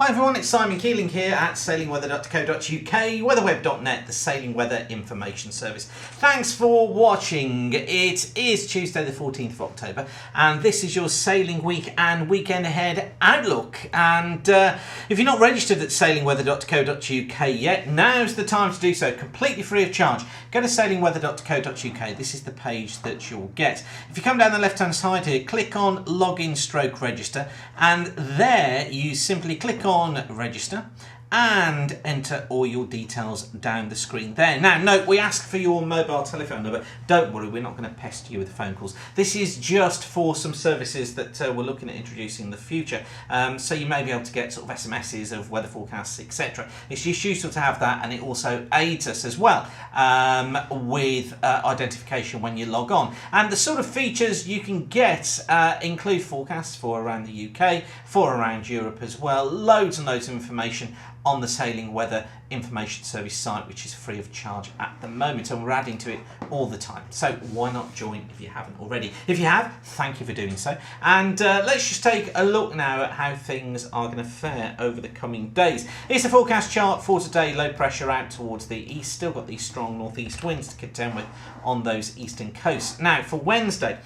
Hi everyone, it's Simon Keeling here at sailingweather.co.uk, weatherweb.net, the Sailing Weather Information Service. Thanks for watching. It is Tuesday the 14th of October and this is your Sailing Week and Weekend Ahead Outlook. And if you're not registered at sailingweather.co.uk yet, now's the time to do so, completely free of charge. Go to sailingweather.co.uk, this is the page that you'll get. If you come down the left hand side here, click on Login / Register, and there you simply click on Register and enter all your details down the screen there. Now note, we ask for your mobile telephone number. Don't worry, we're not going to pester you with phone calls. This is just for some services that we're looking at introducing in the future, so you may be able to get sort of SMSs of weather forecasts, etc. It's just useful to have that, and it also aids us as well with identification when you log on. And the sort of features you can get include forecasts for around the UK, for around Europe as well, loads and loads of information on the Sailing Weather Information Service site, which is free of charge at the moment, and we're adding to it all the time. So why not join if you haven't already? If you have, thank you for doing so. And let's just take a look now at how things are going to fare over the coming days. It's a forecast chart for today. Low pressure out towards the east, still got these strong northeast winds to contend with on those eastern coasts. Now for Wednesday,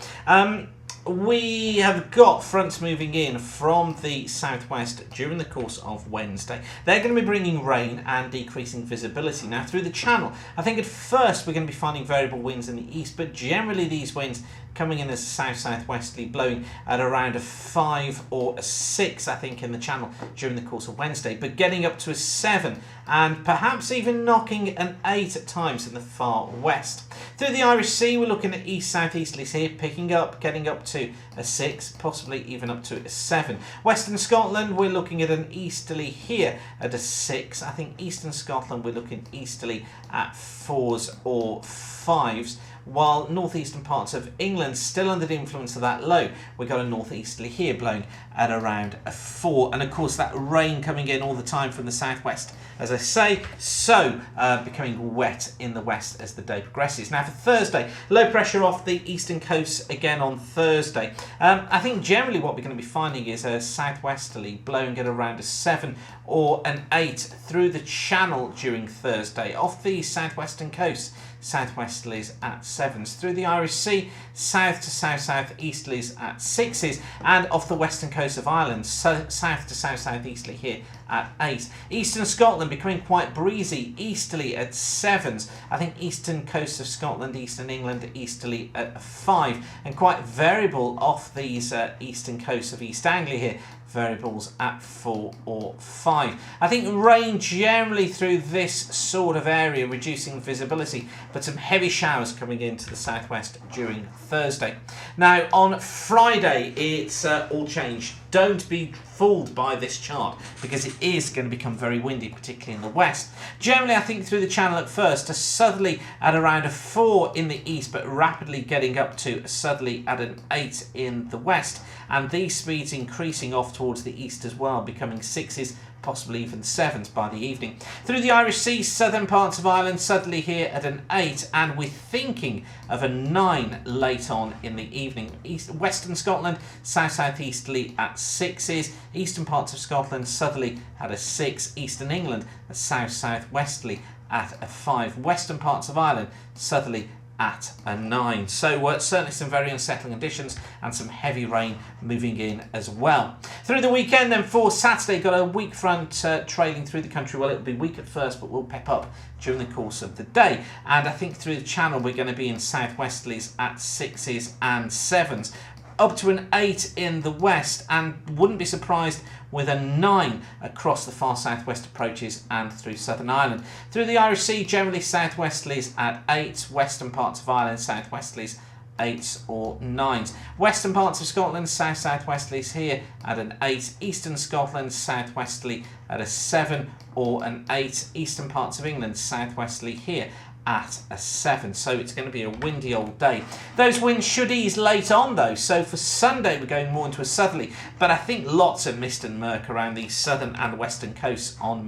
we have got fronts moving in from the southwest during the course of Wednesday. They're going to be bringing rain and decreasing visibility. Now through the channel, I think at first we're going to be finding variable winds in the east, but generally these winds coming in as south-southwesterly, blowing at around a 5 or a 6, I think, in the channel during the course of Wednesday, but getting up to a 7 and perhaps even knocking an 8 at times in the far west. Through the Irish Sea, we're looking at east-southeasterlies here, picking up, getting up to a 6, possibly even up to a 7. Western Scotland, we're looking at an easterly here at a 6. I think Eastern Scotland, we're looking easterly at 4s or 5s. While northeastern parts of England still under the influence of that low, we've got a northeasterly here blowing at around a 4, and of course that rain coming in all the time from the southwest, as I say, so becoming wet in the west as the day progresses. Now for Thursday, low pressure off the eastern coast again on Thursday. I think generally what we're going to be finding is a southwesterly blowing at around a 7 or an 8 through the channel during Thursday. Off the southwestern coast, southwesterlies at 7s. Through the Irish Sea, south to south-southeasterlies at 6s, and off the western coast of Ireland, south to south-southeasterly here at 8. Eastern Scotland becoming quite breezy, easterly at 7s. I think eastern coast of Scotland, eastern England, easterly at a 5, and quite variable off these eastern coasts of East Anglia here, variables at 4 or 5. I think rain generally through this sort of area, reducing visibility, but some heavy showers coming into the southwest during Thursday. Now on Friday, it's all changed. Don't be fooled by this chart because it is going to become very windy, particularly in the west. Generally, I think through the channel at first, a southerly at around a 4 in the east, but rapidly getting up to a southerly at an 8 in the west. And these speeds increasing off towards the east as well, becoming 6s, possibly even 7s by the evening. Through the Irish Sea, southern parts of Ireland, southerly here at an 8, and we're thinking of a 9 late on in the evening. Western Scotland, south-southeasterly at 6s, eastern parts of Scotland, southerly at a 6, eastern England, a south-southwesterly at a 5, western parts of Ireland, southerly at a 9. So certainly some very unsettling conditions and some heavy rain moving in as well. Through the weekend then for Saturday, got a weak front trailing through the country. Well, it'll be weak at first, but we'll pep up during the course of the day. And I think through the channel, we're going to be in southwesterlies at 6s and 7s. Up to an 8 in the west, and wouldn't be surprised with a 9 across the far southwest approaches and through Southern Ireland. Through the Irish Sea, generally southwesterlies at 8, western parts of Ireland, southwesterlies 8s or 9s. Western parts of Scotland, south-southwesterlies here at an 8, eastern Scotland, southwesterly at a 7 or an 8, eastern parts of England, southwesterly here at a 7, so it's going to be a windy old day. Those winds should ease late on though, so for Sunday we're going more into a southerly, but I think lots of mist and murk around the southern and western coasts on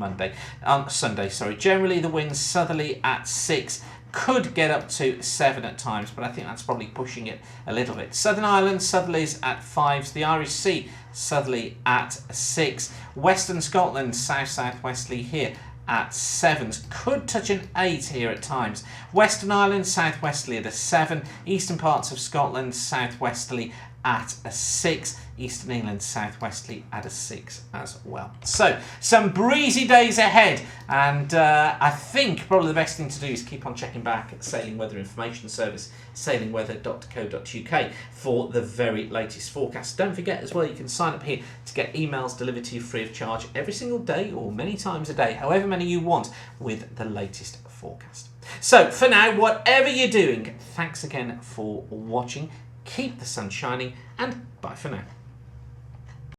Sunday. Generally the winds southerly at 6, could get up to 7 at times, but I think that's probably pushing it a little bit. Southern Ireland, southerlies at 5s. The Irish Sea, southerly at 6. Western Scotland, south-southwesterly here at 7s. Could touch an 8 here at times. Western Ireland, southwesterly at a 7. Eastern parts of Scotland, southwesterly at a 6. Eastern England, southwesterly at a 6 as well. So, some breezy days ahead, and I think probably the best thing to do is keep on checking back at the Sailing Weather Information Service, sailingweather.co.uk, for the very latest forecast. Don't forget as well, you can sign up here to get emails delivered to you free of charge every single day, or many times a day, however many you want, with the latest forecast. So, for now, whatever you're doing, thanks again for watching. Keep the sun shining, and bye for now.